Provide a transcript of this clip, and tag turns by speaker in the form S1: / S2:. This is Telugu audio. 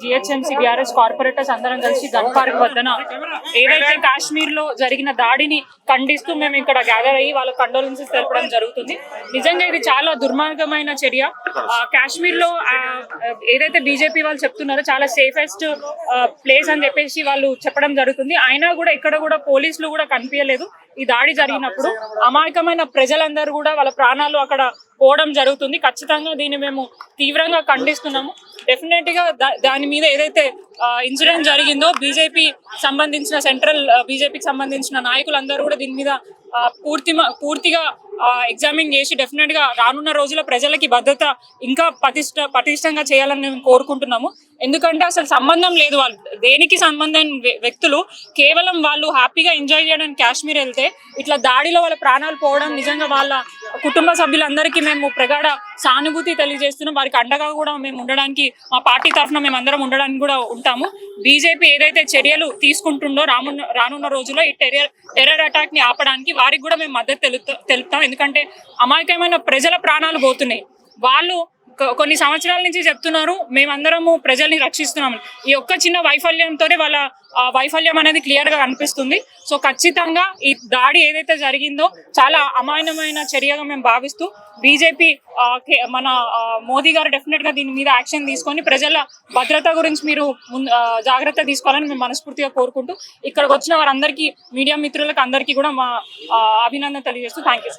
S1: జిహెచ్ఎంసీ బీఆర్ఎస్ కార్పొరేటర్స్ అందరం కలిసి గన్ పార్క్ వద్దన ఏదైతే కాశ్మీర్ లో జరిగిన దాడిని ఖండిస్తూ మేము ఇక్కడ గ్యాదర్ అయ్యి వాళ్ళ కండోలెన్సెస్ తెలపడం జరుగుతుంది. నిజంగా ఇది చాలా దుర్మార్గమైన చర్య. కాశ్మీర్ లో ఏదైతే బీజేపీ వాళ్ళు చెప్తున్నారో చాలా సేఫెస్ట్ ప్లేస్ అని చెప్పేసి వాళ్ళు చెప్పడం జరుగుతుంది. అయినా కూడా ఇక్కడ కూడా పోలీసులు కూడా కనిపించలేదు. ఈ దాడి జరిగినప్పుడు అమాయకమైన ప్రజలందరూ కూడా వాళ్ళ ప్రాణాలు అక్కడ పోవడం జరుగుతుంది. ఖచ్చితంగా దీన్ని మేము తీవ్రంగా ఖండిస్తున్నాము. డెఫినెట్ గా దాని మీద ఏదైతే ఇన్సిడెంట్ జరిగిందో బీజేపీ సంబంధించిన సెంట్రల్ బీజేపీకి సంబంధించిన నాయకులందరూ కూడా దీని మీద పూర్తిగా ఎగ్జామిన్ చేసి డెఫినెట్ గా రానున్న రోజుల్లో ప్రజలకి భద్రత ఇంకా పటిష్టంగా చేయాలని మేము కోరుకుంటున్నాము. ఎందుకంటే అసలు సంబంధం లేదు, వాళ్ళు దేనికి సంబంధం వ్యక్తులు కేవలం వాళ్ళు హ్యాపీగా ఎంజాయ్ చేయడానికి కాశ్మీర్ వెళ్తే ఇట్లా దాడిలో వాళ్ళ ప్రాణాలు పోవడం నిజంగా వాళ్ళ కుటుంబ సభ్యులందరికీ మేము ప్రగాఢ సానుభూతి తెలియజేస్తున్నాం. వారికి అండగా కూడా మేము ఉండడానికి మా పార్టీ తరఫున మేము అందరం ఉండడానికి కూడా ఉంటాము. బీజేపీ ఏదైతే చర్యలు తీసుకుంటుందో రానున్న రోజుల్లో ఈ టెర్రర్ అటాక్ ని ఆపడానికి వారికి కూడా మేము మద్దతు తెలుపుతాం. ఎందుకంటే అమాయకమైన ప్రజల ప్రాణాలు పోతున్నాయి. వాళ్ళు కొన్ని సంవత్సరాల నుంచి చెప్తున్నారు మేమందరము ప్రజల్ని రక్షిస్తున్నాము. ఈ ఒక్క చిన్న వైఫల్యంతోనే వాళ్ళ వైఫల్యం అనేది క్లియర్ గా కనిపిస్తుంది. సో ఖచ్చితంగా ఈ దాడి ఏదైతే జరిగిందో చాలా అమాయకమైన చర్యగా మేము భావిస్తూ బీజేపీ మన మోదీ గారు డెఫినెట్ గా దీని మీద యాక్షన్ తీసుకొని ప్రజల భద్రత గురించి మీరు జాగ్రత్త తీసుకోవాలని మేము మనస్ఫూర్తిగా కోరుకుంటూ ఇక్కడికి వచ్చిన వారందరికీ మీడియా మిత్రులకు అందరికీ కూడా మా అభినందన తెలియజేస్తూ థ్యాంక్ యూ.